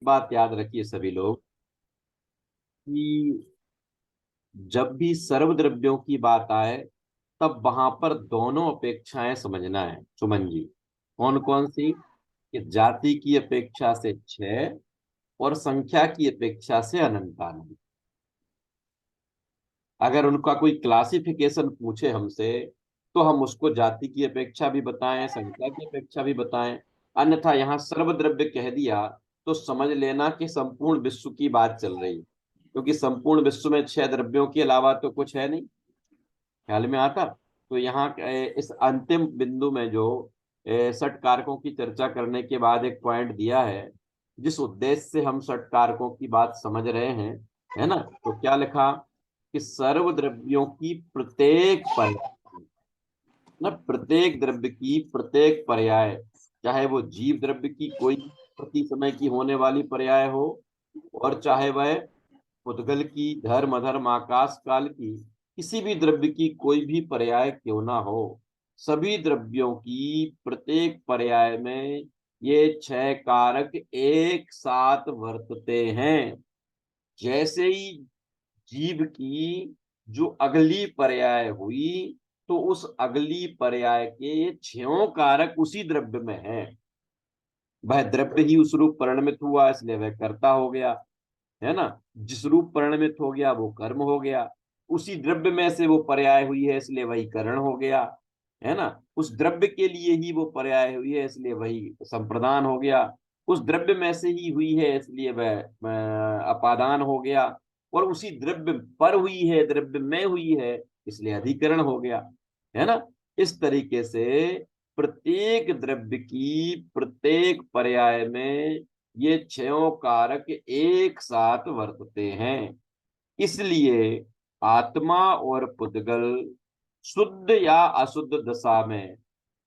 बात याद रखिए सभी लोग कि जब भी सर्वद्रव्यों की बात आए तब वहां पर दोनों अपेक्षाएं समझना है सुमन जी। कौन कौन सी? कि जाति की अपेक्षा से छह और संख्या की अपेक्षा से अनंतानंद। अगर उनका कोई क्लासिफिकेशन पूछे हमसे तो हम उसको जाति की अपेक्षा भी बताएं, संख्या की अपेक्षा भी बताएं। अन्यथा यहाँ सर्वद्रव्य कह दिया तो समझ लेना कि संपूर्ण विश्व की बात चल रही है, क्योंकि संपूर्ण विश्व में छह द्रव्यों के अलावा तो कुछ है नहीं। ख्याल में आता? तो यहाँ इस अंतिम बिंदु में जो षट कारकों की चर्चा करने के बाद एक पॉइंट दिया है, जिस उद्देश्य से हम षट कारकों की बात समझ रहे हैं, है ना? तो क्या लिखा कि सर्वद्रव्यों की प्रत्येक पर्याय, ना प्रत्येक द्रव्य की प्रत्येक पर्याय, चाहे वो जीव द्रव्य की कोई प्रति समय की होने वाली पर्याय हो, और चाहे वह पुद्गल की, धर्म अधर्म आकाश काल की किसी भी द्रव्य की कोई भी पर्याय क्यों ना हो, सभी द्रव्यों की प्रत्येक पर्याय में ये छह कारक एक साथ वर्तते हैं। जैसे ही जीव की जो अगली पर्याय हुई, तो उस अगली पर्याय के ये छहों कारक उसी द्रव्य में है। वह द्रव्य ही उस रूप परिणमित हुआ, इसलिए वह कर्ता हो गया, है ना? जिस रूप परिणमित हो गया वो कर्म हो गया। उसी द्रव्य में से वो पर्याय हुई है, इसलिए वही करण हो गया, है ना? उस द्रव्य के लिए ही वो पर्याय हुई है, इसलिए वही संप्रदान हो गया। उस द्रव्य में से ही हुई है, इसलिए वह अपादान हो गया। और उसी द्रव्य पर हुई है, द्रव्य में हुई है, इसलिए अधिकरण हो गया, है ना? इस तरीके से प्रत्येक द्रव्य की प्रत्येक पर्याय में ये छयों कारक एक साथ वर्तते हैं। इसलिए आत्मा और पुद्गल शुद्ध या अशुद्ध दशा में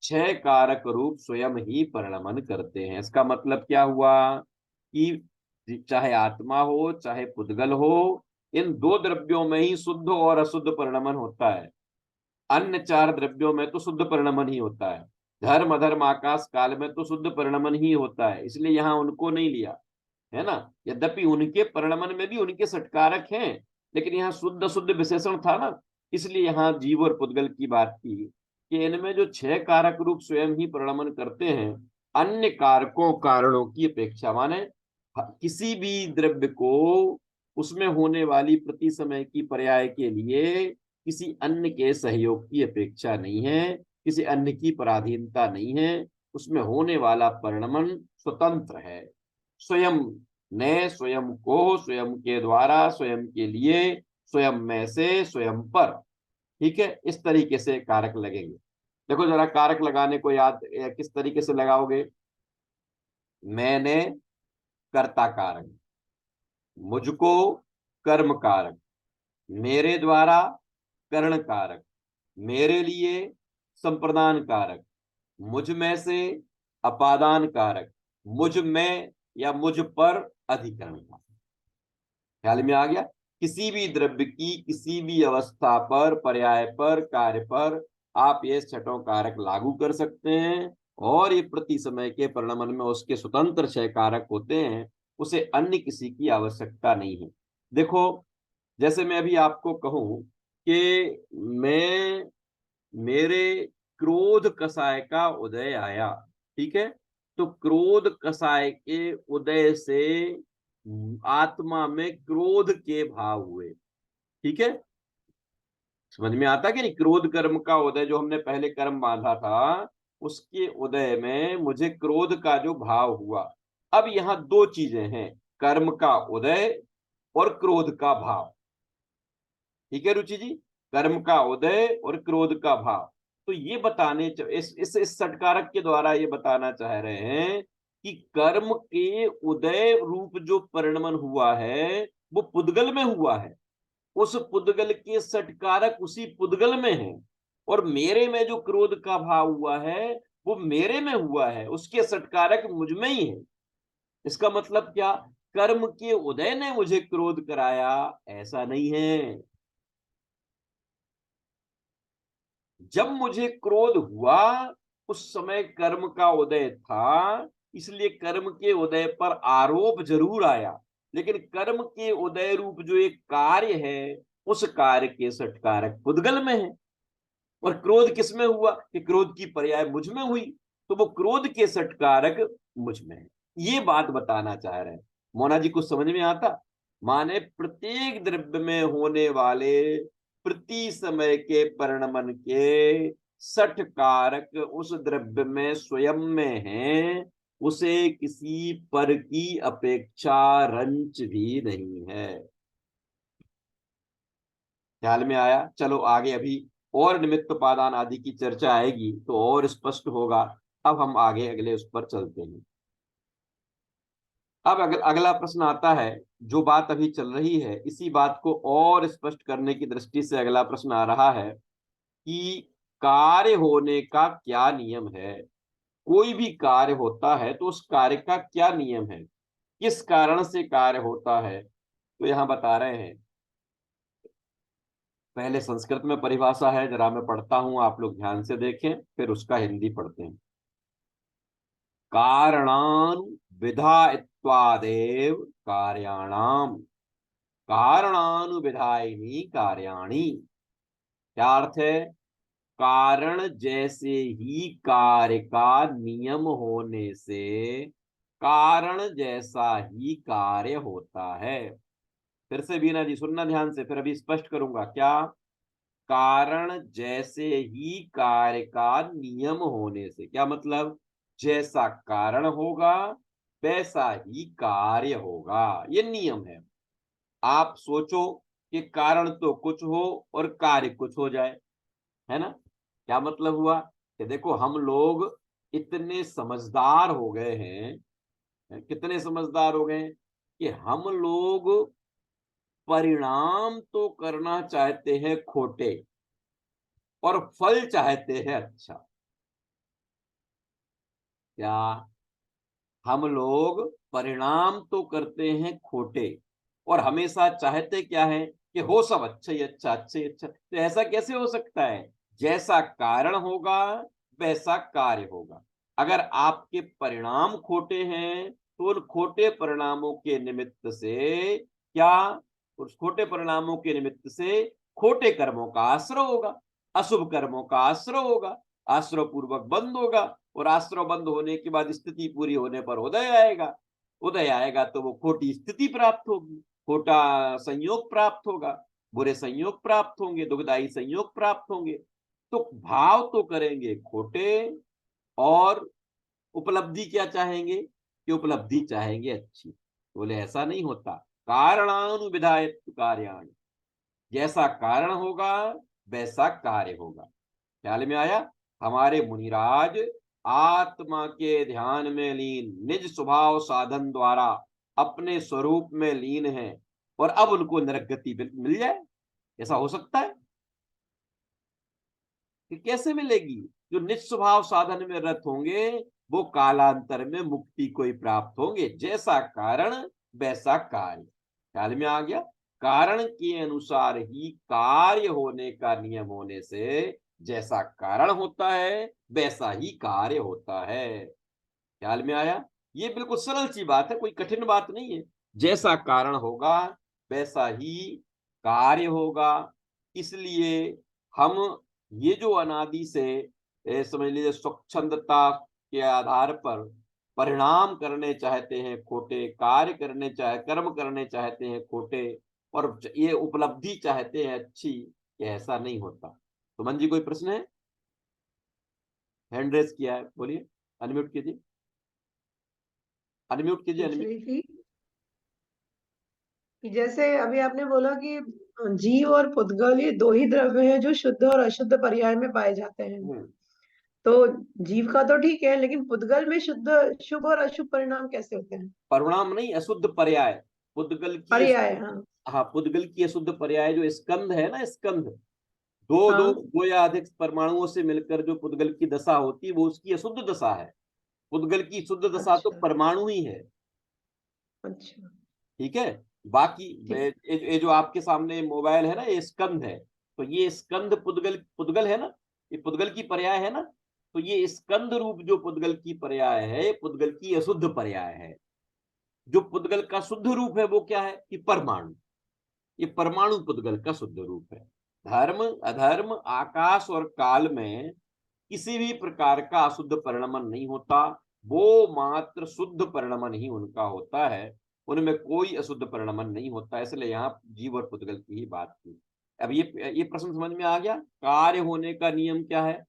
छह कारक रूप स्वयं ही परिणमन करते हैं। इसका मतलब क्या हुआ कि चाहे आत्मा हो चाहे पुद्गल हो, इन दो द्रव्यों में ही शुद्ध और अशुद्ध परिणमन होता है। अन्य चार द्रव्यों में तो शुद्ध परिणमन ही होता है। धर्म अधर्म आकाश काल में तो शुद्ध परिणमन ही होता है, इसलिए यहां उनको नहीं लिया, है ना? यद्यपि उनके परिणमन में भी उनके सटकारक हैं, लेकिन यहाँ शुद्ध शुद्ध विशेषण था ना, इसलिए यहाँ जीव और पुद्गल की बात की कि इनमें जो छह कारक रूप स्वयं ही परिणमन करते हैं, अन्य कारकों कारणों की अपेक्षा, माने किसी भी द्रव्य को उसमें होने वाली प्रति समय की पर्याय के लिए किसी अन्य के सहयोग की अपेक्षा नहीं है, किसी अन्य की पराधीनता नहीं है। उसमें होने वाला परिणमन स्वतंत्र है, स्वयं ने, स्वयं को, स्वयं के द्वारा, स्वयं के लिए, स्वयं में से, स्वयं पर। ठीक है? इस तरीके से कारक लगेंगे। देखो जरा कारक लगाने को याद किस तरीके से लगाओगे? मैंने कर्ता कारक, मुझको कर्म कारक, मेरे द्वारा करण कारक, मेरे लिए संप्रदान कारक, मुझ में से अपादान कारक, मुझ में या मुझ पर अधिकरण कारक। ख्याल में आ गया? किसी भी द्रव्य की किसी भी अवस्था पर, पर्याय पर, कार्य पर आप ये छठों कारक लागू कर सकते हैं, और ये प्रति समय के परिणमन में उसके स्वतंत्र छह कारक होते हैं, उसे अन्य किसी की आवश्यकता नहीं है। देखो, जैसे मैं अभी आपको कहूं कि मैं मेरे क्रोध कसाय का उदय आया, ठीक है? तो क्रोध कसाय के उदय से आत्मा में क्रोध के भाव हुए, ठीक है? समझ में आता कि नहीं? क्रोध कर्म का उदय, जो हमने पहले कर्म बांधा था, उसके उदय में मुझे क्रोध का जो भाव हुआ। अब यहां दो चीजें हैं, कर्म का उदय और क्रोध का भाव। ठीक है रुचि जी? कर्म का उदय और क्रोध का भाव। तो ये बताने इस सटकारक के द्वारा ये बताना चाह रहे हैं कि कर्म के उदय रूप जो परिणमन हुआ है वो पुद्गल में हुआ है। उस पुद्गल के सटकारक उसी पुद्गल में है, और मेरे में जो क्रोध का भाव हुआ है वो मेरे में हुआ है, उसके सटकारक मुझ में ही है। इसका मतलब क्या? कर्म के उदय ने मुझे क्रोध कराया, ऐसा नहीं है। जब मुझे क्रोध हुआ उस समय कर्म का उदय था, इसलिए कर्म के उदय पर आरोप जरूर आया, लेकिन कर्म के उदय रूप जो एक कार्य है, उस कार्य के सटकारक पुद्गल में है। और क्रोध किसमें हुआ कि क्रोध की पर्याय मुझ में हुई, तो वो क्रोध के सटकारक मुझ में है। ये बात बताना चाह रहे हैं। मोना जी कुछ समझ में आता? माने प्रत्येक द्रव्य में होने वाले प्रति समय के परिणमन के सठ कारक उस द्रव्य में स्वयं में है, उसे किसी पर की अपेक्षा रंच भी नहीं है। ख्याल में आया? चलो आगे अभी और निमित्त उपादान आदि की चर्चा आएगी तो और स्पष्ट होगा। अब हम आगे अगले उस पर चलते हैं। अब अगला प्रश्न आता है, जो बात अभी चल रही है इसी बात को और स्पष्ट करने की दृष्टि से अगला प्रश्न आ रहा है कि कार्य होने का क्या नियम है। कोई भी कार्य होता है तो उस कार्य का क्या नियम है, किस कारण से कार्य होता है। तो यहां बता रहे हैं, पहले संस्कृत में परिभाषा है, जरा मैं पढ़ता हूं, आप लोग ध्यान से देखें, फिर उसका हिंदी पढ़ते हैं। कारणानुविधायत्वादेव कार्याणाम कारणानुविधायिनी कार्याणि। क्या अर्थ है? कारण जैसे ही कार्य का नियम होने से कारण जैसा ही कार्य होता है। फिर से बीना जी सुनना ध्यान से, फिर अभी स्पष्ट करूंगा। क्या? कारण जैसे ही कार्य का नियम होने से, क्या मतलब? जैसा कारण होगा वैसा ही कार्य होगा, ये नियम है। आप सोचो कि कारण तो कुछ हो और कार्य कुछ हो जाए, है ना? क्या मतलब हुआ कि देखो हम लोग इतने समझदार हो गए हैं, कितने समझदार हो गए हैं कि हम लोग परिणाम तो करना चाहते हैं खोटे और फल चाहते हैं अच्छा। क्या? हम लोग परिणाम तो करते हैं खोटे और हमेशा चाहते क्या है कि हो सब अच्छा ही अच्छा, अच्छा ही अच्छा। तो ऐसा कैसे हो सकता है? जैसा कारण होगा वैसा कार्य होगा। अगर आपके परिणाम खोटे हैं तो उन खोटे परिणामों के निमित्त से क्या, उस खोटे परिणामों के निमित्त से खोटे कर्मों का आश्रय होगा, अशुभ कर्मों का आश्रय होगा, आश्रय पूर्वक बंद होगा, और आश्रय बंद होने के बाद स्थिति पूरी होने पर उदय आएगा। उदय आएगा तो वो खोटी स्थिति प्राप्त होगी, खोटा संयोग प्राप्त होगा, बुरे संयोग प्राप्त होंगे, दुखदायी संयोग प्राप्त होंगे। तो भाव तो करेंगे खोटे और उपलब्धि क्या चाहेंगे कि उपलब्धि चाहेंगे अच्छी। बोले ऐसा नहीं होता। कारणानुविधायत कार्याणि, जैसा कारण होगा वैसा कार्य होगा। ख्याल में आया? हमारे मुनिराज आत्मा के ध्यान में लीन निज स्वभाव साधन द्वारा अपने स्वरूप में लीन है और अब उनको नरकगति मिल जाए, ऐसा हो सकता है? कि कैसे मिलेगी? जो निज स्वभाव साधन में रत होंगे वो कालांतर में मुक्ति को ही प्राप्त होंगे। जैसा कारण वैसा कार्य। ख्याल में आ गया? कारण के अनुसार ही कार्य होने का नियम होने से जैसा कारण होता है वैसा ही कार्य होता है। ख्याल में आया? ये बिल्कुल सरल सी बात है, कोई कठिन बात नहीं है। जैसा कारण होगा वैसा ही कार्य होगा। इसलिए हम ये जो अनादि से समझ लीजिए स्वच्छंदता के आधार पर परिणाम करने चाहते हैं खोटे, कार्य करने चाहे कर्म करने चाहते हैं खोटे, और ये उपलब्धि चाहते हैं अच्छी, ये ऐसा नहीं होता। तो मन जी कोई प्रश्न है? हैंड रेस किया है, बोलिए, अनम्यूट कीजिए, अनम्यूट कीजिए, पूछ अनम्यूट। रही थी कि जैसे अभी आपने बोला कि जीव और पुद्गल ये दो ही द्रव्य हैं जो शुद्ध और अशुद्ध पर्याय में पाए जाते हैं। तो जीव का तो ठीक है, लेकिन पुद्गल में शुद्ध शुभ और अशुभ परिणाम कैसे होते हैं? परिणाम नहीं, अशुद्ध पर्याय। पुद्गल की पर्याय, हाँ। हाँ, पुद्गल की अशुद्ध पर्याय जो स्कंध है ना, स्कंध, दो दो हाँ। दो या अधिक परमाणुओं से मिलकर जो पुद्गल की दशा होती है वो उसकी अशुद्ध दशा है। पुद्गल की शुद्ध दशा तो अच्छा। परमाणु ही है। अच्छा। ठीक है। बाकी ठीक। ये जो आपके सामने मोबाइल है ना, ये स्कंध है। तो ये स्कंध पुद्गल पुद्गल है ना, ये पुद्गल की पर्याय है ना। तो ये स्कंद रूप जो पुद्गल की पर्याय है, पुद्गल की अशुद्ध पर्याय है। जो पुद्गल का शुद्ध रूप है वो क्या है कि परमाणु। ये परमाणु पुद्गल का शुद्ध रूप है। धर्म अधर्म आकाश और काल में किसी भी प्रकार का अशुद्ध परिणमन नहीं होता, वो मात्र शुद्ध परिणमन ही उनका होता है, उनमें कोई अशुद्ध परिणमन नहीं होता। इसलिए यहाँ जीव और पुद्गल की ही बात की। अब ये प्रश्न समझ में आ गया। कार्य होने का नियम क्या है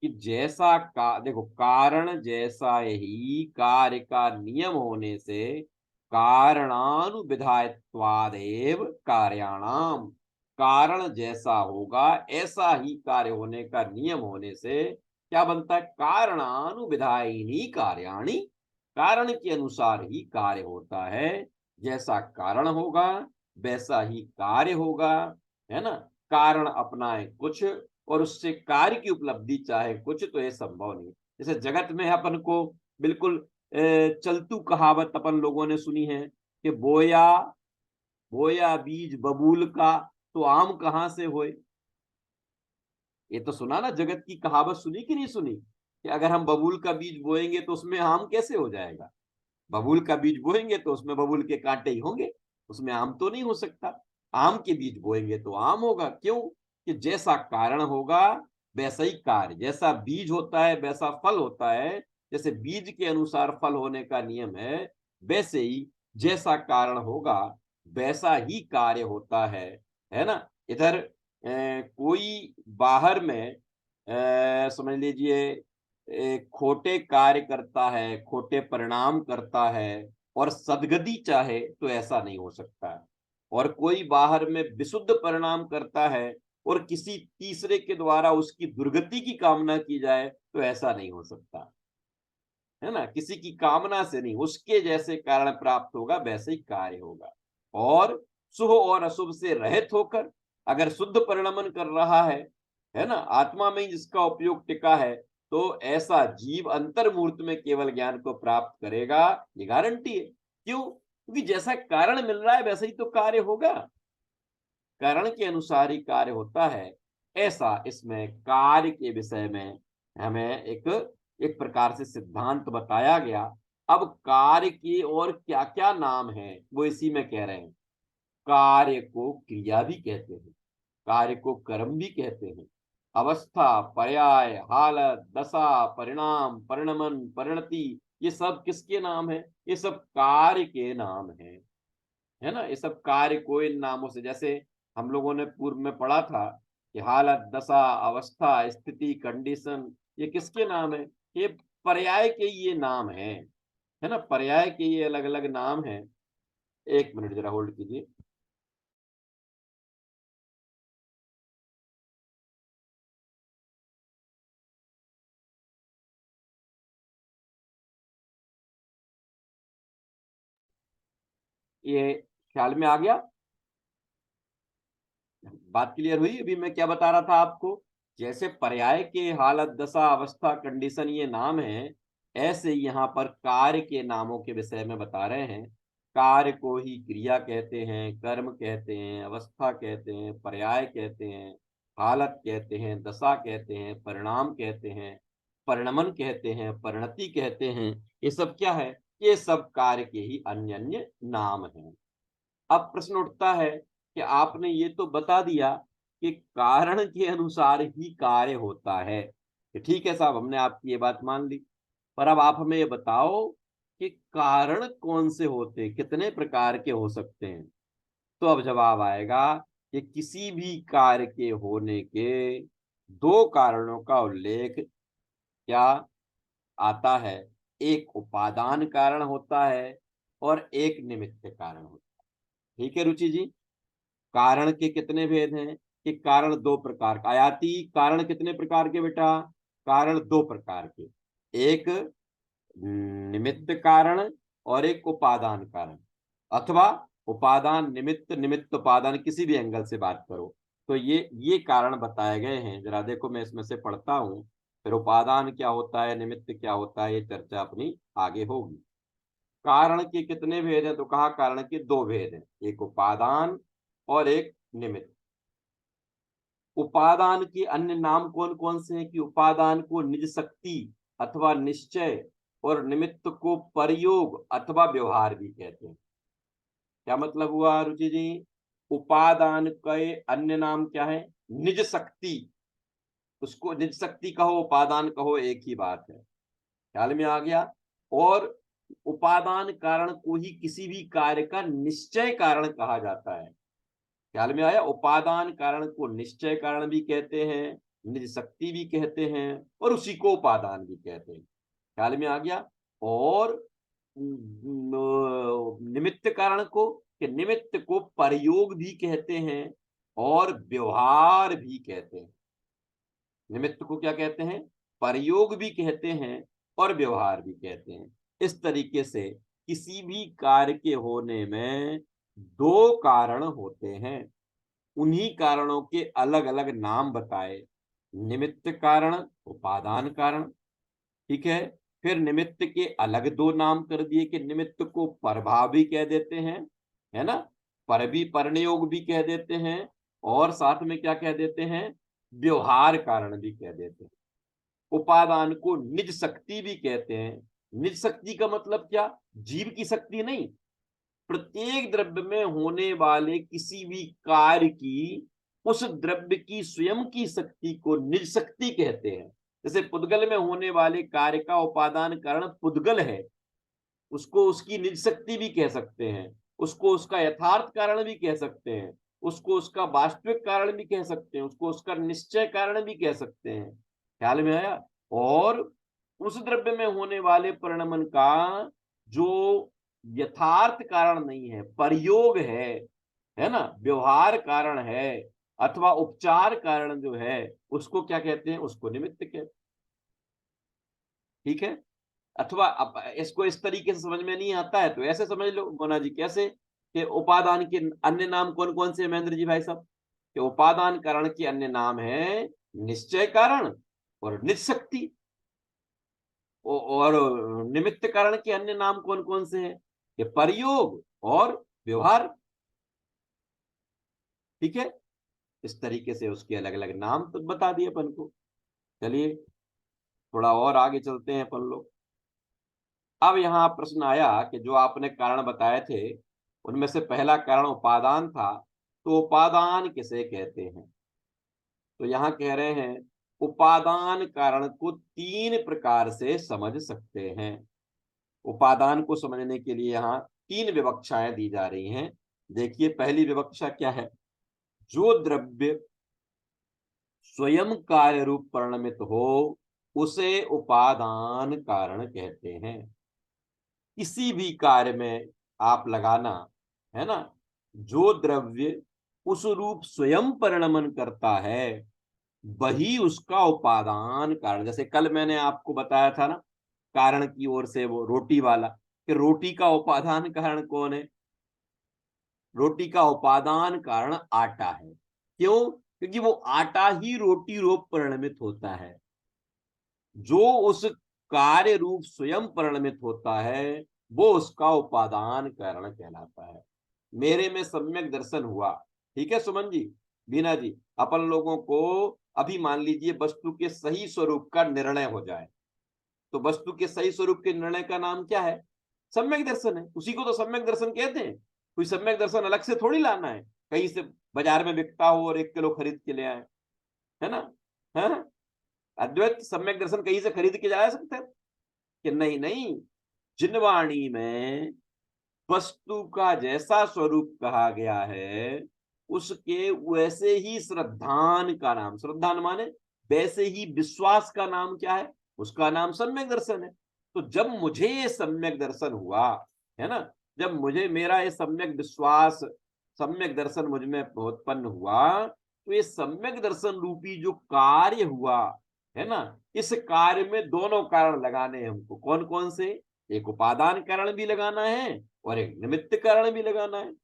कि जैसा का देखो, कारण जैसा ही कार्य का नियम होने से कारणानुविधायत्वादेव कार्याणाम, कारण जैसा होगा ऐसा ही कार्य होने का नियम होने से क्या बनता है, कारणानुविधायिनी कार्याणि, कारण के अनुसार ही कार्य होता है। जैसा कारण होगा वैसा ही कार्य होगा, है ना। कारण अपनाए कुछ और उससे कार्य की उपलब्धि चाहे कुछ, तो ये संभव नहीं। जैसे जगत में अपन को बिल्कुल चलतू कहावत अपन लोगों ने सुनी है कि बोया बोया बीज बबूल का, तो आम कहाँ से होए। ये तो सुना ना, जगत की कहावत सुनी कि नहीं सुनी कि अगर हम बबूल का बीज बोएंगे तो उसमें आम कैसे हो जाएगा। बबूल का बीज बोएंगे तो उसमें बबूल के कांटे ही होंगे, उसमें आम तो नहीं हो सकता। आम के बीज बोएंगे तो आम होगा, क्यों कि जैसा कारण होगा वैसा ही कार्य, जैसा बीज होता है वैसा फल होता है। जैसे बीज के अनुसार फल होने का नियम है, वैसे ही जैसा कारण होगा वैसा ही कार्य होता है ना। इधर कोई बाहर में समझ लीजिए खोटे कार्य करता है, खोटे परिणाम करता है और सदगति चाहे, तो ऐसा नहीं हो सकता है। और कोई बाहर में विशुद्ध परिणाम करता है और किसी तीसरे के द्वारा उसकी दुर्गति की कामना की जाए, तो ऐसा नहीं हो सकता, है ना। किसी की कामना से नहीं, उसके जैसे कारण प्राप्त होगा वैसे ही कार्य होगा। और शुभ और अशुभ से रहित होकर अगर शुद्ध परिणमन कर रहा है ना, आत्मा में ही जिसका उपयोग टिका है, तो ऐसा जीव अंतर्मूर्त में केवल ज्ञान को प्राप्त करेगा, ये गारंटी है। क्यों, क्योंकि जैसा कारण मिल रहा है वैसा ही तो कार्य होगा, कारण के अनुसार ही कार्य होता है। ऐसा इसमें कार्य के विषय में हमें एक एक प्रकार से सिद्धांत बताया गया। अब कार्य के और क्या क्या नाम है वो इसी में कह रहे हैं। कार्य को क्रिया भी कहते हैं, कार्य को कर्म भी कहते हैं। अवस्था, पर्याय, हालत, दशा, परिणाम, परिणमन, परिणति, ये सब किसके नाम है, ये सब कार्य के नाम है ना। ये सब कार्य को इन नामों से, जैसे हम लोगों ने पूर्व में पढ़ा था कि हालत, दशा, अवस्था, स्थिति, कंडीशन, ये किसके नाम है, ये पर्याय के ये नाम है ना। पर्याय के ये अलग अलग नाम हैं। एक मिनट जरा होल्ड कीजिए। ये ख्याल में आ गया, बात क्लियर हुई। अभी मैं क्या बता रहा था आपको, जैसे पर्याय के हालत, दशा, अवस्था, कंडीशन ये नाम है, ऐसे यहाँ पर कार्य के नामों के विषय में बता रहे हैं। कार्य को ही क्रिया कहते हैं, कर्म कहते हैं, अवस्था कहते हैं, पर्याय कहते हैं, हालत कहते हैं, दशा कहते हैं, परिणाम कहते हैं, परिणमन कहते हैं, परिणति कहते हैं। ये सब क्या है, ये सब कार्य के ही अन्य अन्य नाम हैं। अब प्रश्न उठता है कि आपने ये तो बता दिया कि कारण के अनुसार ही कार्य होता है, कि ठीक है साहब, हमने आपकी ये बात मान ली। पर अब आप हमें ये बताओ कि कारण कौन से होते, कितने प्रकार के हो सकते हैं। तो अब जवाब आएगा कि किसी भी कार्य के होने के दो कारणों का उल्लेख क्या आता है, एक उपादान कारण होता है और एक निमित्त कारण होता है। ठीक है रुचि जी। कारण के कितने भेद हैं कि कारण दो प्रकार का, आयाती कारण कितने प्रकार के बेटा, कारण दो प्रकार के, एक निमित्त कारण और एक उपादान कारण, अथवा उपादान निमित्त, निमित्त उपादान, किसी भी एंगल से बात करो। तो ये कारण बताए गए हैं। जरा देखो मैं इसमें से पढ़ता हूं, फिर उपादान क्या होता है, निमित्त क्या होता है, ये चर्चा अपनी आगे होगी। कारण के कितने भेद हैं, तो कहा कारण के दो भेद हैं, एक उपादान और एक निमित्त। उपादान के अन्य नाम कौन कौन से हैं कि उपादान को निज शक्ति अथवा निश्चय और निमित्त को परयोग अथवा व्यवहार भी कहते हैं। क्या मतलब हुआ रुचि जी? उपादान के अन्य नाम क्या है? निज शक्ति। उसको निज शक्ति कहो उपादान कहो एक ही बात है, ख्याल में आ गया। और उपादान कारण को ही किसी भी कार्य का निश्चय कारण कहा जाता है, ख्याल में आया। उपादान कारण को निश्चय कारण भी कहते हैं, निज शक्ति भी कहते हैं और उसी को उपादान भी कहते हैं, ख्याल में आ गया। और निमित्त कारण को कि निमित्त को प्रयोग भी कहते हैं और व्यवहार भी कहते हैं। निमित्त को क्या कहते हैं? प्रयोग भी कहते हैं और व्यवहार भी कहते हैं। इस तरीके से किसी भी कार्य के होने में दो कारण होते हैं, उन्हीं कारणों के अलग अलग नाम बताए। निमित्त कारण, उपादान कारण, ठीक है। फिर निमित्त के अलग दो नाम कर दिए कि निमित्त को प्रभाव भी कह देते हैं, है ना, पर भी परनियोग भी कह देते हैं और साथ में क्या कह देते हैं? व्यवहार कारण भी कह देते हैं। उपादान को निज शक्ति भी कहते हैं। निज शक्ति का मतलब क्या? जीव की शक्ति नहीं, प्रत्येक द्रव्य में होने वाले किसी भी कार्य की उस द्रव्य की स्वयं की शक्ति को निज शक्ति कहते हैं। जैसे पुद्गल में होने वाले कार्य का उपादान कारण पुद्गल है, उसको उसकी निज शक्ति भी कह सकते हैं, उसको उसका यथार्थ कारण भी कह सकते हैं, उसको उसका वास्तविक कारण भी कह सकते हैं, उसको उसका निश्चय कारण भी कह सकते हैं, ख्याल में आया। और उस द्रव्य में होने वाले परिणमन का जो यथार्थ कारण नहीं है, प्रयोग है ना, व्यवहार कारण है अथवा उपचार कारण जो है, उसको क्या कहते हैं? उसको निमित्त कहते हैं, ठीक है। अथवा इसको इस तरीके से समझ में नहीं आता है तो ऐसे समझ लो मोना जी, कैसे कि उपादान के अन्य नाम कौन कौन से महेंद्र जी भाई साहब? कि उपादान कारण के अन्य नाम है निश्चय कारण और निज शक्ति, और निमित्त कारण के अन्य नाम कौन कौन से हैं? कि प्रयोग और व्यवहार, ठीक है। इस तरीके से उसके अलग अलग नाम तो बता दिए अपन को। चलिए थोड़ा और आगे चलते हैं अपन लोग। अब यहाँ प्रश्न आया कि जो आपने कारण बताए थे उनमें से पहला कारण उपादान था, तो उपादान किसे कहते हैं? तो यहाँ कह रहे हैं उपादान कारण को तीन प्रकार से समझ सकते हैं। उपादान को समझने के लिए यहाँ तीन विवक्षाएं दी जा रही हैं। देखिए पहली विवक्षा क्या है? जो द्रव्य स्वयं कार्य रूप परिणमित हो उसे उपादान कारण कहते हैं। किसी भी कार्य में आप लगाना, है ना, जो द्रव्य उस रूप स्वयं परिणमन करता है वही उसका उपादान कारण। जैसे कल मैंने आपको बताया था ना कारण की ओर से, वो रोटी वाला, कि रोटी का उपादान कारण कौन है? रोटी का उपादान कारण आटा है। क्यों? क्योंकि वो आटा ही रोटी रूप परिणमित होता है। जो उस कार्य रूप स्वयं परिणमित होता है वो उसका उपादान कारण कहलाता है। मेरे में सम्यक दर्शन हुआ, ठीक है सुमन जी, बीना जी, अपन लोगों को अभी मान लीजिए वस्तु के सही स्वरूप का निर्णय हो जाए, तो वस्तु के सही स्वरूप के निर्णय का नाम क्या है? सम्यक दर्शन है। उसी को तो सम्यक दर्शन कहते हैं। कोई सम्यक दर्शन अलग से थोड़ी लाना है, कहीं से बाजार में बिकता हो और 1 किलो खरीद के ले आए, है ना, है ना? अद्वैत सम्यक दर्शन कहीं से खरीद के जा सकते हैं कि नहीं? नहीं, जिनवाणी में वस्तु का जैसा स्वरूप कहा गया है उसके वैसे ही श्रद्धान का नाम, श्रद्धान माने वैसे ही विश्वास का नाम क्या है? उसका नाम सम्यक दर्शन है। तो जब मुझे ये सम्यक दर्शन हुआ, है ना, जब मुझे मेरा ये सम्यक विश्वास, सम्यक दर्शन मुझ में उत्पन्न हुआ, तो ये सम्यक दर्शन रूपी जो कार्य हुआ, है ना, इस कार्य में दोनों कारण लगाने हैं हमको। कौन कौन से? एक उपादान कारण भी लगाना है और एक निमित्त कारण भी लगाना है।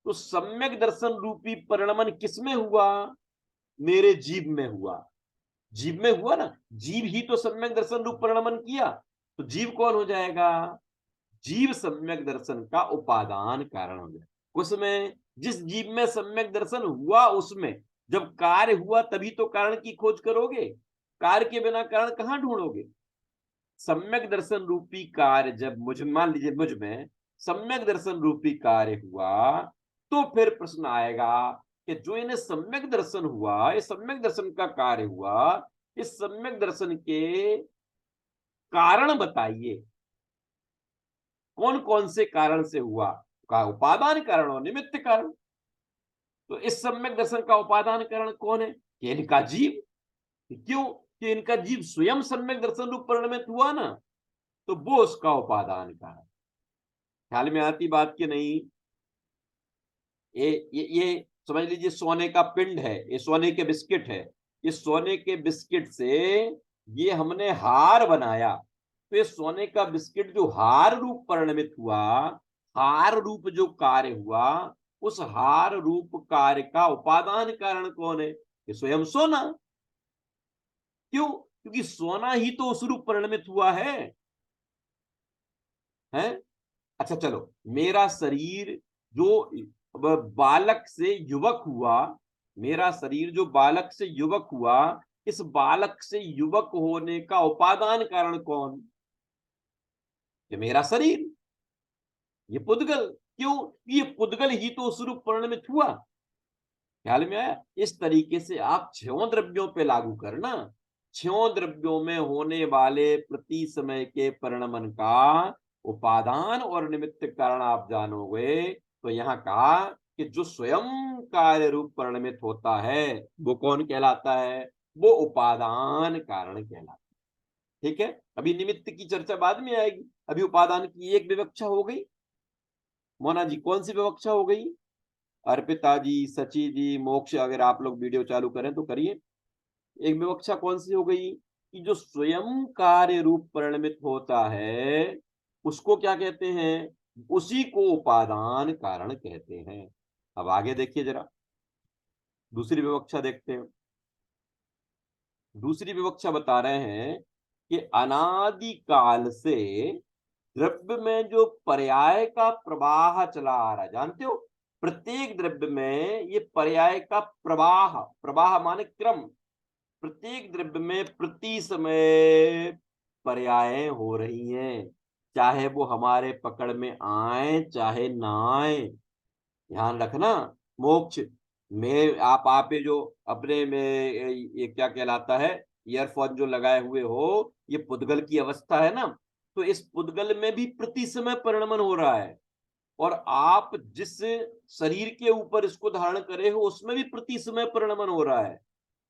तो सम्यक दर्शन रूपी परिणमन किसमें हुआ? मेरे जीव में हुआ। जीव में हुआ ना, जीव ही तो सम्यक दर्शन रूप परिणमन किया। तो जीव कौन हो जाएगा? जीव सम्यक दर्शन का उपादान कारण हो जाएगा। उसमें जिस जीव में सम्यक दर्शन हुआ उसमें जब कार्य हुआ तभी तो कारण की खोज करोगे, कार्य के बिना कारण कहां ढूंढोगे। सम्यक दर्शन रूपी कार्य जब मान लीजिए मुझ में सम्यक दर्शन रूपी कार्य हुआ, तो फिर प्रश्न आएगा कि जो इन्हें सम्यक दर्शन हुआ, ये सम्यक दर्शन का कार्य हुआ, इस सम्यक दर्शन के कारण बताइए, कौन कौन से कारण से हुआ। का उपादान कारण और निमित्त कारण। तो इस सम्यक दर्शन का उपादान कारण कौन है, कि इनका जीव। क्यों, कि इनका जीव स्वयं सम्यक दर्शन रूप परिणमित हुआ ना, तो वो उसका उपादान कारण। ख्याल में आती बात की नहीं। ये समझ लीजिए सोने का पिंड है, ये सोने के बिस्किट है, ये सोने के बिस्किट से ये हमने हार बनाया, तो ये सोने का बिस्किट जो हार रूप परिणमित हुआ, हार रूप जो कार्य हुआ, उस हार रूप कार्य का उपादान कारण कौन है, ये स्वयं सोना। क्यों, क्योंकि सोना ही तो उस रूप परिणमित हुआ है। अच्छा चलो, मेरा शरीर जो बालक से युवक हुआ, मेरा शरीर जो बालक से युवक हुआ, इस बालक से युवक होने का उपादान कारण कौन, ये मेरा शरीर, ये पुद्गल। क्यों, ये पुद्गल ही तो उस रूप परिणमित हुआ। ख्याल में आया। इस तरीके से आप छहों द्रव्यों पे लागू करना, छहों द्रव्यों में होने वाले प्रति समय के परिणमन का उपादान और निमित्त कारण आप जानोगे, तो यहाँ कहा कि जो स्वयं कार्य रूप परिणमित होता है वो कौन कहलाता है, वो उपादान कारण कहलाता है। ठीक है, अभी निमित्त की चर्चा बाद में आएगी, अभी उपादान की एक विवक्षा हो गई। मोना जी कौन सी विवक्षा हो गई, अर्पिता जी, सची जी, मोक्ष, अगर आप लोग वीडियो चालू करें तो करिए। एक विवक्षा कौन सी हो गई, कि जो स्वयं कार्य रूप परिणमित होता है उसको क्या कहते हैं, उसी को उपादान कारण कहते हैं। अब आगे देखिए जरा, दूसरी विवक्षा देखते हैं। दूसरी विवक्षा बता रहे हैं कि अनादि काल से द्रव्य में जो पर्याय का प्रवाह चला आ रहा है, जानते हो, प्रत्येक द्रव्य में ये पर्याय का प्रवाह, प्रवाह माने क्रम, प्रत्येक द्रव्य में प्रति समय पर्याय हो रही हैं, चाहे वो हमारे पकड़ में आए चाहे ना आए। ध्यान रखना। मोक्ष में आप ये जो अपने में ये क्या कहलाता है, ईयरफोन जो लगाए हुए हो, ये पुद्गल की अवस्था है ना, तो इस पुद्गल में भी प्रति समय परिणमन हो रहा है, और आप जिस शरीर के ऊपर इसको धारण करे हो उसमें भी प्रति समय परिणमन हो रहा है,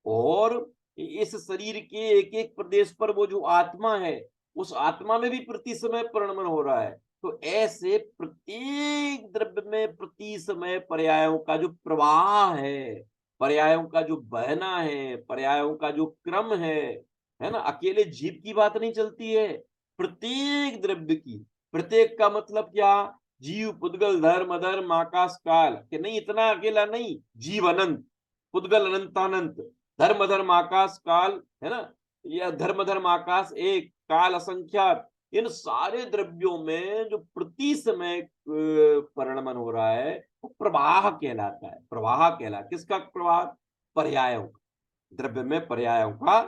और इस शरीर के एक एक प्रदेश पर वो जो आत्मा है, उस आत्मा में भी प्रति समय परिणमन हो रहा है। तो ऐसे प्रत्येक द्रव्य में प्रति समय पर्यायों का जो प्रवाह है, पर्यायों का जो बहना है, पर्यायों का जो क्रम है ना, अकेले जीव की बात नहीं चलती है, प्रत्येक द्रव्य की। प्रत्येक का मतलब क्या, जीव, पुद्गल, धर्म, अधर्म, आकाश, काल, कि नहीं इतना अकेला नहीं, जीव अनंत, पुद्गल अनंतानंत, धर्म धर्म आकाश काल, है ना, यह धर्म धर्म आकाश एक, काल असंख्यात, इन सारे द्रव्यों में जो प्रति समय परिणमन हो रहा है वो प्रवाह कहलाता है। प्रवाह कहलाता, किसका प्रवाह, पर्यायों का, द्रव्य में पर्यायों का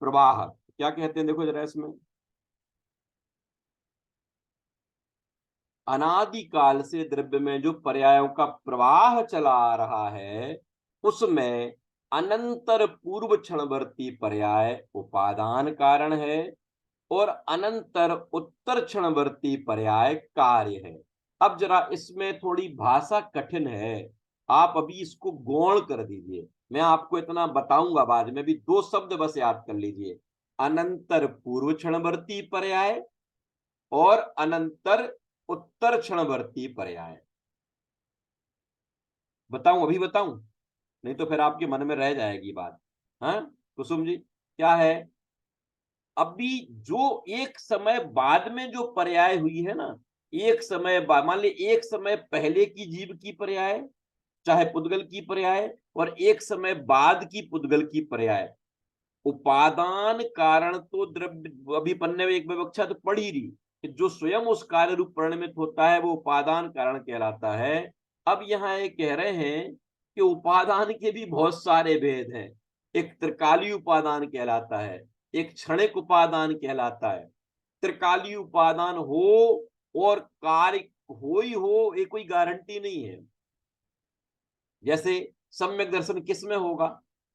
प्रवाह। क्या कहते हैं देखो जरा इसमें, अनादिकाल से द्रव्य में जो पर्यायों का प्रवाह चला आ रहा है उसमें अनंतर पूर्व क्षणवर्ती पर्याय उपादान कारण है, और अनंतर उत्तर क्षणवर्ती पर्याय कार्य है। अब जरा इसमें थोड़ी भाषा कठिन है, आप अभी इसको गौण कर दीजिए, मैं आपको इतना बताऊंगा बाद में, भी दो शब्द बस याद कर लीजिए, अनंतर पूर्व क्षणवर्ती पर्याय और अनंतर उत्तर क्षणवर्ती पर्याय। बताऊं, अभी बताऊं, नहीं तो फिर आपके मन में रह जाएगी बात। हाँ कुसुम जी, क्या है, अभी जो एक समय बाद में जो पर्याय हुई है ना, एक समय बाद, मान ली एक समय पहले की जीव की पर्याय, चाहे पुद्गल की पर्याय, और एक समय बाद की पुद्गल की पर्याय, उपादान कारण तो द्रव्य, अभी पन्ने में एक विवक्षा तो पढ़ ही रही कि जो स्वयं उस कार्य रूप परिणमित होता है वो उपादान कारण कहलाता है। अब यहाँ ये कह रहे हैं कि उपादान के भी बहुत सारे भेद हैं। एक त्रिकालीय उपादान कहलाता है, एक क्षणिक उपादान कहलाता है। त्रिकालीय उपादान हो और कार्य हो ही हो, ये कोई गारंटी नहीं है। जैसे सम्यक दर्शन किस में होगा?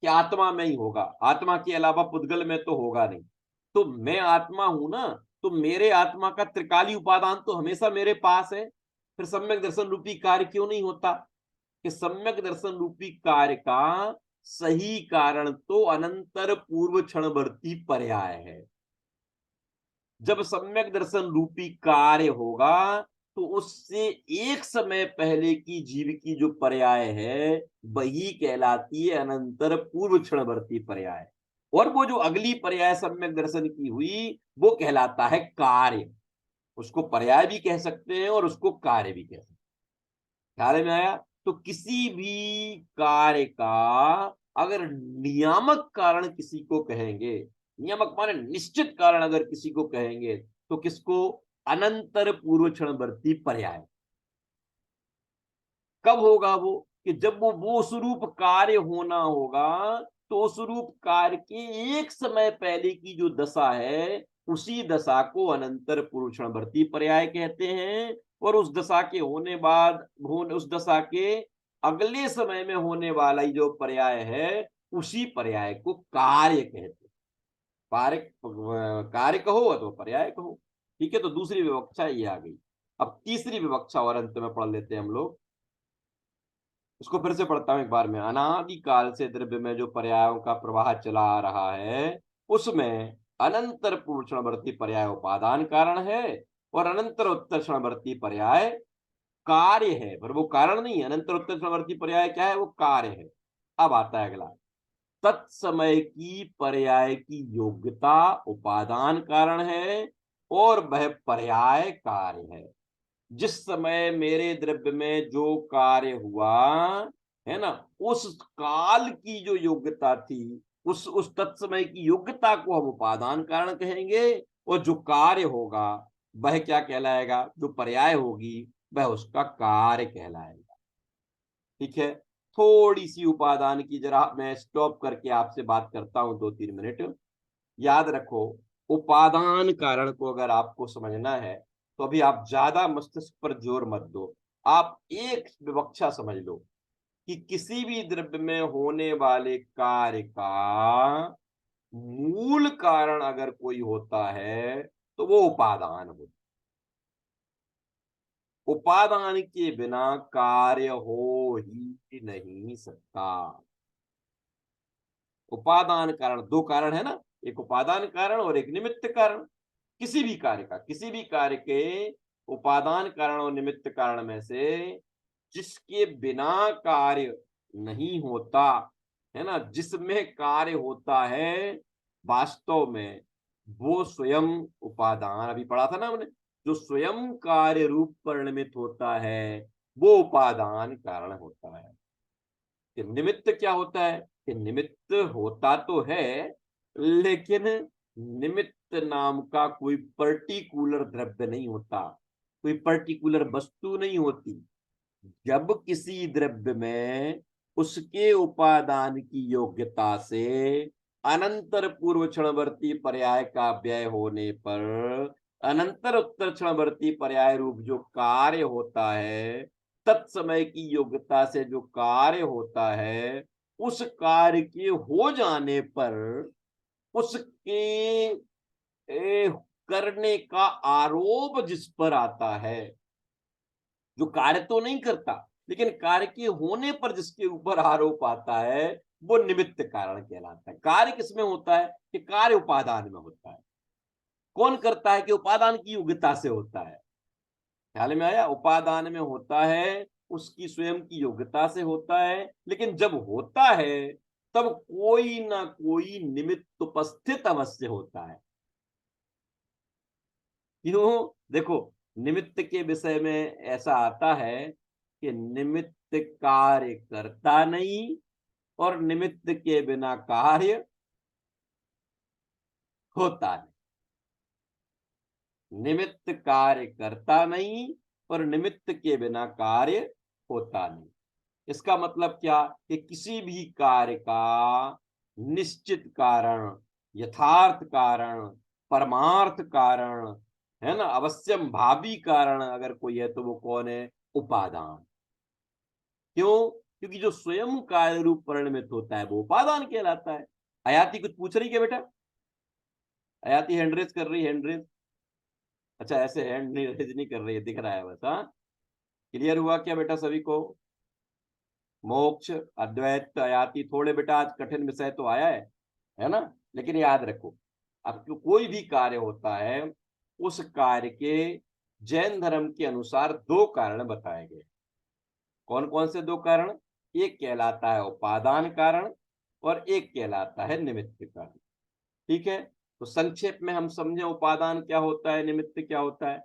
कि आत्मा में ही होगा, आत्मा के अलावा पुद्गल में तो होगा नहीं। तो मैं आत्मा हूं ना, तो मेरे आत्मा का त्रिकालीय उपादान तो हमेशा मेरे पास है। फिर सम्यक दर्शन रूपी कार्य क्यों नहीं होता? कि सम्यक दर्शन रूपी कार्य का सही कारण तो अनंतर पूर्व क्षणवर्ती पर्याय है। जब सम्यक दर्शन रूपी कार्य होगा तो उससे एक समय पहले की जीव की जो पर्याय है वही कहलाती है अनंतर पूर्व क्षणवर्ती पर्याय। और वो जो अगली पर्याय सम्यक दर्शन की हुई वो कहलाता है कार्य। उसको पर्याय भी कह सकते हैं और उसको कार्य भी कह सकते हैं। ख्याल में आया? तो किसी भी कार्य का अगर नियामक कारण किसी को कहेंगे, नियामक माने निश्चित कारण अगर किसी को कहेंगे, तो किसको? अनंतर पूर्व क्षणवर्ती पर्याय। कब होगा वो? कि जब वो स्वरूप कार्य होना होगा, तो उस रूप कार्य के एक समय पहले की जो दशा है उसी दशा को अनंतर पूर्व क्षणवर्ती पर्याय कहते हैं। और उस दशा के होने बाद उस दशा के अगले समय में होने वाला ही जो पर्याय है उसी पर्याय को कार्य कहते हैं। कार्य कार्य कहो अथवा पर्याय कहो। ठीक है, तो दूसरी विवक्षा ये आ गई। अब तीसरी विवक्षा और अंत में पढ़ लेते हैं हम लोग। उसको फिर से पढ़ता हूं एक बार में। अनादि काल से द्रव्य में जो पर्यायों का प्रवाह चला आ रहा है उसमें अनंतर पूर्व क्षणवर्ती पर्याय उपादान कारण है और अनंतर उत्तर क्षणवर्ती पर्याय कार्य है। पर वो कारण नहीं है, अनंतर उत्तर क्षणवर्ती पर्याय क्या है? वो कार्य है। अब आता है अगला। तत्समय की पर्याय की योग्यता उपादान कारण है और वह पर्याय कार्य है। जिस समय मेरे द्रव्य में जो कार्य हुआ है ना, उस काल की जो योग्यता थी, उस तत्समय की योग्यता को हम उपादान कारण कहेंगे। और जो कार्य होगा वह क्या कहलाएगा? जो पर्याय होगी वह उसका कार्य कहलाएगा। ठीक है, थोड़ी सी उपादान की जरा मैं स्टॉप करके आपसे बात करता हूं 2-3 मिनट। याद रखो, उपादान कारण को अगर आपको समझना है तो अभी आप ज्यादा मस्तिष्क पर जोर मत दो। आप एक विवक्षा समझ लो कि किसी भी द्रव्य में होने वाले कार्य का मूल कारण अगर कोई होता है तो वो उपादान होता है। उपादान के बिना कार्य हो ही नहीं सकता। उपादान कारण, दो कारण है ना, एक उपादान कारण और एक निमित्त कारण। किसी भी कार्य के उपादान कारण और निमित्त कारण में से जिसके बिना कार्य नहीं होता है ना, जिसमें कार्य होता है वास्तव में वो स्वयं उपादान, अभी पढ़ा था ना हमने, जो स्वयं कार्य रूप परिणमित होता है वो उपादान कारण होता है। कि निमित्त क्या होता है? कि निमित्त होता तो है लेकिन निमित्त नाम का कोई पर्टिकुलर द्रव्य नहीं होता, कोई पर्टिकुलर वस्तु नहीं होती। जब किसी द्रव्य में उसके उपादान की योग्यता से अनंतर पूर्व क्षणवर्ती पर्याय का व्यय होने पर अनंतर उत्तर क्षणवर्ती पर्याय रूप जो कार्य होता है, तत्समय की योग्यता से जो कार्य होता है, उस कार्य के हो जाने पर उसके ए, करने का आरोप जिस पर आता है, जो कार्य तो नहीं करता लेकिन कार्य के होने पर जिसके ऊपर आरोप आता है वो निमित्त कारण कहलाता है। कार्य किसमें होता है? कि कार्य उपादान में होता है। कौन करता है? कि उपादान की योग्यता से होता है। ख्याल में आया? उपादान में होता है, उसकी स्वयं की योग्यता से होता है, लेकिन जब होता है तब कोई ना कोई निमित्त उपस्थित अवश्य होता है। क्यों? देखो, निमित्त के विषय में ऐसा आता है कि निमित्त कार्य करता नहीं और निमित्त के बिना कार्य होता नहीं। निमित्त कार्य करता नहीं और निमित्त के बिना कार्य होता नहीं। इसका मतलब क्या कि किसी भी कार्य का निश्चित कारण, यथार्थ कारण, परमार्थ कारण, है ना, अवश्यम भावी कारण अगर कोई है तो वो कौन है? उपादान। क्यों? क्योंकि जो स्वयं कार्य रूप परिणमित होता है वो उपादान कहलाता है। हयाती कुछ पूछ रही क्या बेटा? हयाती हैंड रेज कर रही है, हैंड रेज। अच्छा, ऐसे हैंड नहीं रेज नहीं कर रही है, दिख रहा है बस। हाँ, क्लियर हुआ क्या बेटा सभी को? मोक्ष, अद्वैत, हयाती, थोड़े बेटा आज कठिन विषय तो आया है ना? लेकिन याद रखो, अब कोई भी कार्य होता है, उस कार्य के जैन धर्म के अनुसार दो कारण बताए गए। कौन कौन से दो कारण? एक कहलाता है उपादान कारण और एक कहलाता है निमित्त कारण। ठीक है, तो संक्षेप में हम समझे उपादान क्या होता है, निमित्त क्या होता है।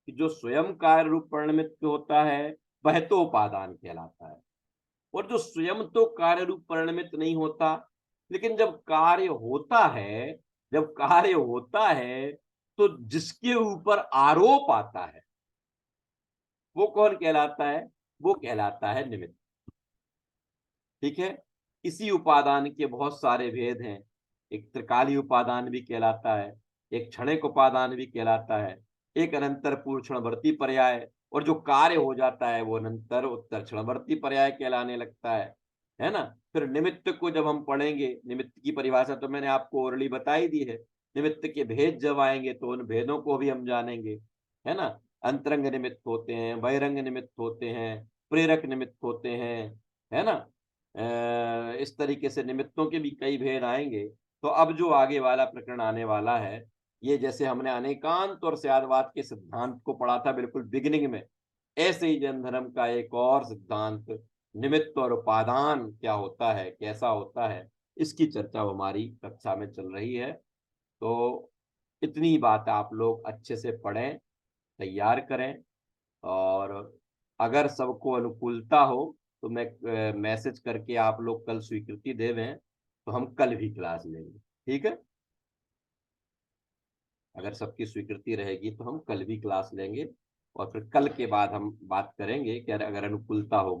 कि जो स्वयं कार्य रूप परिणमित होता है वह तो उपादान कहलाता है, और जो स्वयं तो कार्य रूप परिणमित नहीं होता, लेकिन जब कार्य होता है, जब कार्य होता है तो जिसके ऊपर आरोप आता है वो कौन कहलाता है? वो कहलाता है निमित्त। ठीक है, इसी उपादान के बहुत सारे भेद हैं। एक त्रिकाली उपादान भी कहलाता है, एक क्षणिक उपादान भी कहलाता है, एक अनंतर पूर्व क्षणवर्ती पर्याय, और जो कार्य हो जाता है वो अनंतर उत्तर क्षणवर्ती पर्याय कहलाने लगता है ना? फिर निमित्त को जब हम पढ़ेंगे, निमित्त की परिभाषा तो मैंने आपको ओरली बताई दी है। निमित्त के भेद जब आएंगे तो उन भेदों को भी हम जानेंगे, है ना? अंतरंग निमित्त होते हैं, बहिरंग निमित्त होते हैं, प्रेरक निमित्त होते हैं, है ना? इस तरीके से निमित्तों के भी कई भेद आएंगे। तो अब जो आगे वाला प्रकरण आने वाला है, ये जैसे हमने अनेकांत और स्यादवाद के सिद्धांत को पढ़ा था बिल्कुल बिगिनिंग में, ऐसे ही जैन धर्म का एक और सिद्धांत, निमित्त और उपादान क्या होता है, कैसा होता है, इसकी चर्चा हमारी कक्षा में चल रही है। तो इतनी बात आप लोग अच्छे से पढ़ें, तैयार करें, और अगर सबको अनुकूलता हो तो मैं मैसेज करके आप लोग कल स्वीकृति दे दें, तो हम कल भी क्लास लेंगे। ठीक है, अगर सबकी स्वीकृति रहेगी तो हम कल भी क्लास लेंगे, और फिर कल के बाद हम बात करेंगे कि अगर अनुकूलता हो